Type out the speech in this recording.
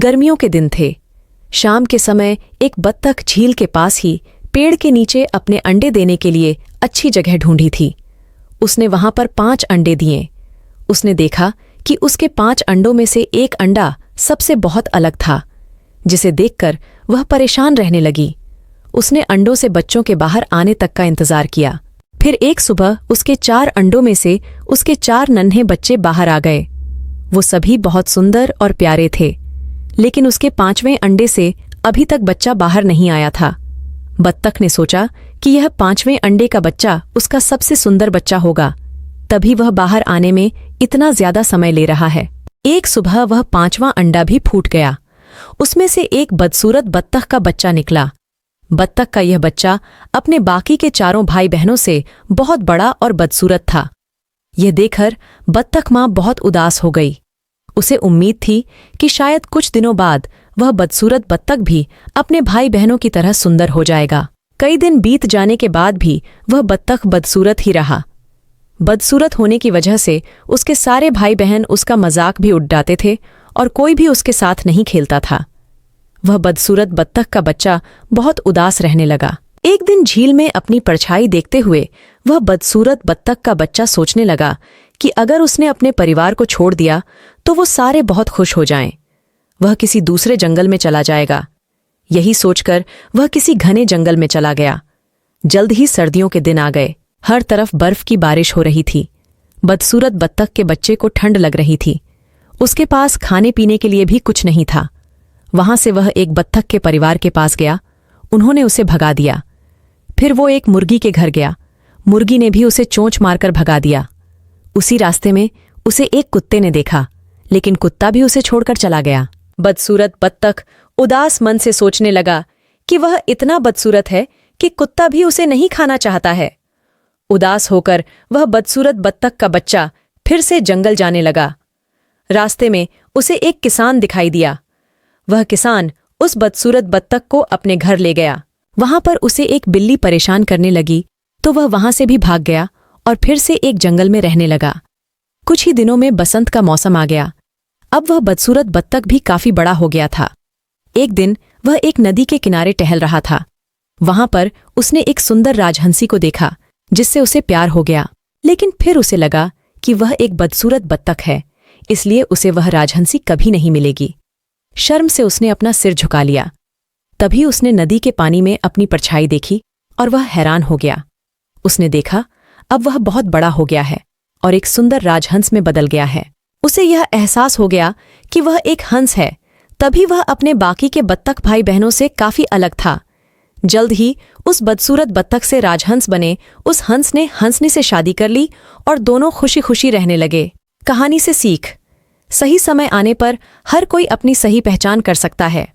गर्मियों के दिन थे। शाम के समय एक बत्तख झील के पास ही पेड़ के नीचे अपने अंडे देने के लिए अच्छी जगह ढूंढी थी। उसने वहां पर 5 अंडे दिए। उसने देखा कि उसके 5 अंडों में से एक अंडा सबसे बहुत अलग था, जिसे देखकर वह परेशान रहने लगी। उसने अंडों से बच्चों के बाहर आने तक का इंतजार किया। फिर एक सुबह उसके 4 अंडों में से उसके 4 नन्हे बच्चे बाहर आ गए। वो सभी बहुत सुंदर और प्यारे थे, लेकिन उसके 5वें अंडे से अभी तक बच्चा बाहर नहीं आया था। बत्तख ने सोचा कि यह 5वें अंडे का बच्चा उसका सबसे सुंदर बच्चा होगा, तभी वह बाहर आने में इतना ज्यादा समय ले रहा है। एक सुबह वह 5वां अंडा भी फूट गया। उसमें से एक बदसूरत बत्तख का बच्चा निकला। बत्तख का यह बच्चा अपने बाकी के 4 भाई बहनों से बहुत बड़ा और बदसूरत था। यह देखकर बत्तख माँ बहुत उदास हो गई। उसे उम्मीद थी कि शायद कुछ दिनों बाद वह बदसूरत बत्तख भी अपने भाई बहनों की तरह सुंदर हो जाएगा। कई दिन बीत जाने के बाद भी वह बत्तख बदसूरत ही रहा। बदसूरत होने की वजह से उसके सारे भाई बहन उसका मजाक भी उड़ाते थे और कोई भी उसके साथ नहीं खेलता था। वह बदसूरत बत्तख का बच्चा बहुत उदास रहने लगा। एक दिन झील में अपनी परछाई देखते हुए वह बदसूरत बत्तख का बच्चा सोचने लगा कि अगर उसने अपने परिवार को छोड़ दिया तो वो सारे बहुत खुश हो जाएं। वह किसी दूसरे जंगल में चला जाएगा। यही सोचकर वह किसी घने जंगल में चला गया। जल्द ही सर्दियों के दिन आ गए। हर तरफ बर्फ की बारिश हो रही थी। बदसूरत बत्तख के बच्चे को ठंड लग रही थी। उसके पास खाने पीने के लिए भी कुछ नहीं था। वहां से वह एक बत्तख के परिवार के पास गया। उन्होंने उसे भगा दिया। फिर वो एक मुर्गी के घर गया। मुर्गी ने भी उसे चोंच मारकर भगा दिया। उसी रास्ते में उसे एक कुत्ते ने देखा, लेकिन कुत्ता भी उसे छोड़कर चला गया। बदसूरत बत्तख उदास मन से सोचने लगा कि वह इतना बदसूरत है कि कुत्ता भी उसे नहीं खाना चाहता है। उदास होकर वह बदसूरत बत्तख का बच्चा फिर से जंगल जाने लगा। रास्ते में उसे एक किसान दिखाई दिया। वह किसान उस बदसूरत बत्तख को अपने घर ले गया। वहां पर उसे एक बिल्ली परेशान करने लगी तो वह वहां से भी भाग गया और फिर से एक जंगल में रहने लगा। कुछ ही दिनों में बसंत का मौसम आ गया। अब वह बदसूरत बत्तख भी काफी बड़ा हो गया था। एक दिन वह एक नदी के किनारे टहल रहा था। वहां पर उसने एक सुंदर राजहंसी को देखा, जिससे उसे प्यार हो गया। लेकिन फिर उसे लगा कि वह एक बदसूरत बत्तख है, इसलिए उसे वह राजहंसी कभी नहीं मिलेगी। शर्म से उसने अपना सिर झुका लिया। तभी उसने नदी के पानी में अपनी परछाई देखी और वह हैरान हो गया। उसने देखा अब वह बहुत बड़ा हो गया है और एक सुंदर राजहंस में बदल गया है। उसे यह एहसास हो गया कि वह एक हंस है। तभी वह अपने बाकी के बत्तख भाई बहनों से काफी अलग था। जल्द ही उस बदसूरत बत्तख से राजहंस बने उस हंस ने हंसनी से शादी कर ली और दोनों खुशी खुशी रहने लगे। कहानी से सीख: सही समय आने पर हर कोई अपनी सही पहचान कर सकता है।